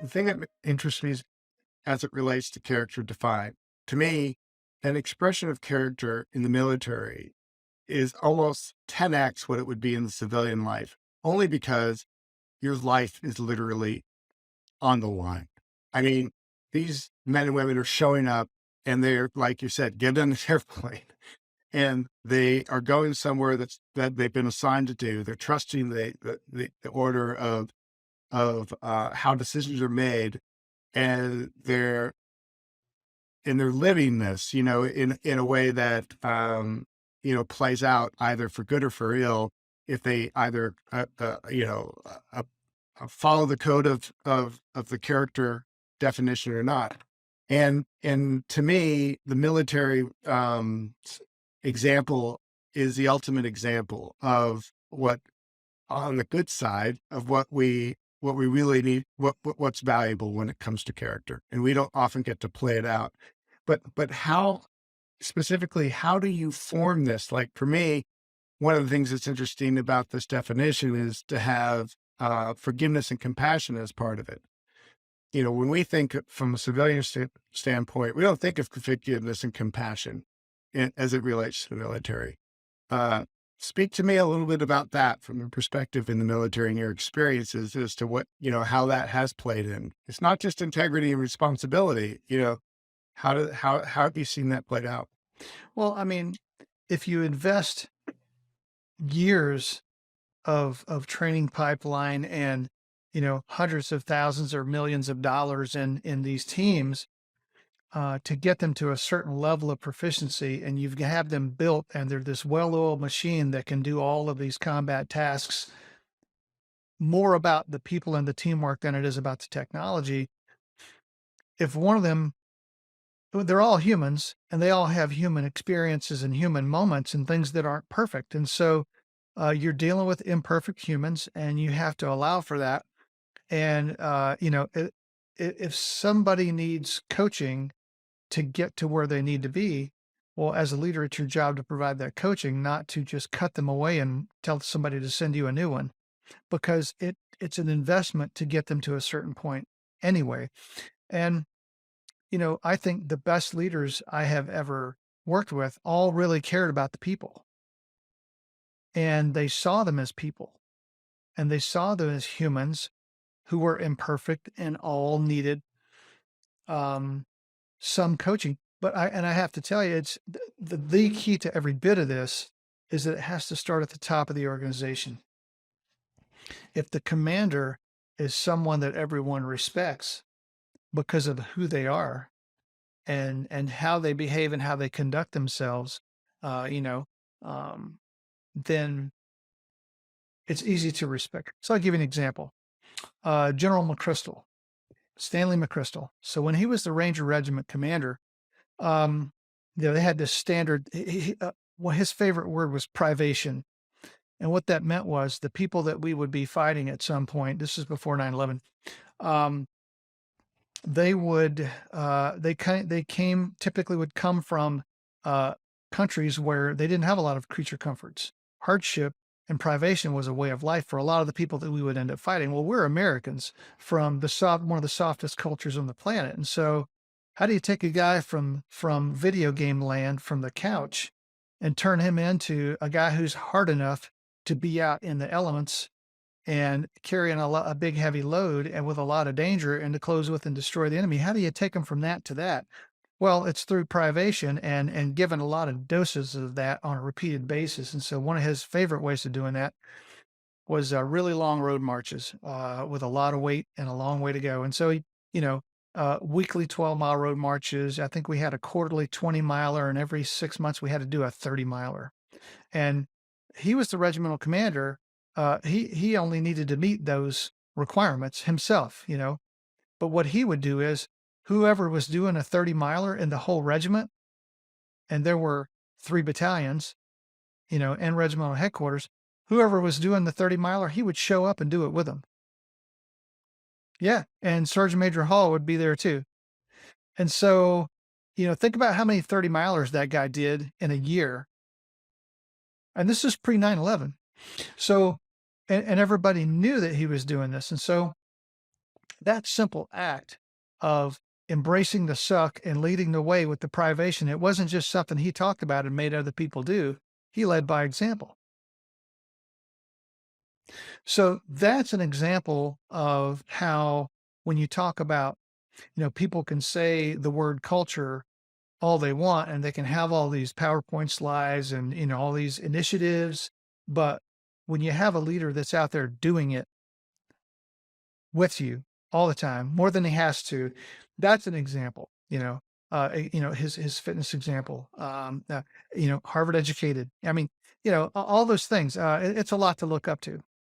the thing that interests me is as it relates to character defined. To me, an expression of character in the military is almost 10x what it would be in the civilian life, only because your life is literally on the line. I mean, these men and women are showing up and they're, like you said, get on this airplane and they are going somewhere that they've been assigned to do. They're trusting the order of how decisions are made, and they're living this, in a way that, plays out either for good or for ill if they either, follow the code of the character definition or not. And to me, the military example is the ultimate example of what, on the good side of what we really need, what's valuable when it comes to character. And we don't often get to play it out. But how specifically, how do you form this? Like for me, one of the things that's interesting about this definition is to have forgiveness and compassion as part of it. When we think from a civilian standpoint, we don't think of forgiveness and compassion as it relates to the military. Uh, Speak to me a little bit about that from your perspective in the military and your experiences as to how that has played in. It's not just integrity and responsibility, how have you seen that played out? Well, I mean, if you invest years of training pipeline and, hundreds of thousands or millions of dollars in these teams, to get them to a certain level of proficiency, and you've have them built and they're this well-oiled machine that can do all of these combat tasks, more about the people and the teamwork than it is about the technology. If one of them, they're all humans and they all have human experiences and human moments and things that aren't perfect. And so you're dealing with imperfect humans and you have to allow for that. And, if somebody needs coaching to get to where they need to be, well, as a leader, it's your job to provide that coaching, not to just cut them away and tell somebody to send you a new one, because it's an investment to get them to a certain point anyway. And, I think the best leaders I have ever worked with all really cared about the people, and they saw them as people, and they saw them as humans who were imperfect and all needed um, some coaching. But I have to tell you, it's the key to every bit of this is that it has to start at the top of the organization. If the commander is someone that everyone respects because of who they are and how they behave and how they conduct themselves, uh, you know, um, then it's easy to respect. So I'll give you an example. General McChrystal, Stanley McChrystal. So when he was the Ranger Regiment commander, um, they had this standard. Well, his favorite word was privation. And what that meant was the people that we would be fighting at some point, this is before 9/11, um, they came typically would come from uh, countries where they didn't have a lot of creature comforts. Hardship and privation was a way of life for a lot of the people that we would end up fighting. Well, we're Americans from one of the softest cultures on the planet, and so how do you take a guy from video game land from the couch and turn him into a guy who's hard enough to be out in the elements and carrying a big heavy load and with a lot of danger and to close with and destroy the enemy? How do you take them from that to that? Well, it's through privation and given a lot of doses of that on a repeated basis. And so one of his favorite ways of doing that was really long road marches with a lot of weight and a long way to go. And so, weekly 12-mile road marches. I think we had a quarterly 20-miler, and every 6 months we had to do a 30-miler. And he was the regimental commander. He only needed to meet those requirements himself, But what he would do is whoever was doing a 30-miler in the whole regiment, and there were 3 battalions, and regimental headquarters, whoever was doing the 30-miler, he would show up and do it with them. Yeah, and Sergeant Major Hall would be there too. And so, think about how many 30-milers that guy did in a year. And this is pre 9/11. So, and everybody knew that he was doing this. And so that simple act of embracing the suck and leading the way with the privation, it wasn't just something he talked about and made other people do. He led by example. So that's an example of how when you talk about, people can say the word culture all they want and they can have all these PowerPoint slides and, all these initiatives. But when you have a leader that's out there doing it with you all the time, more than he has to, that's an example, his fitness example, Harvard educated. I mean, all those things. It's a lot to look up to.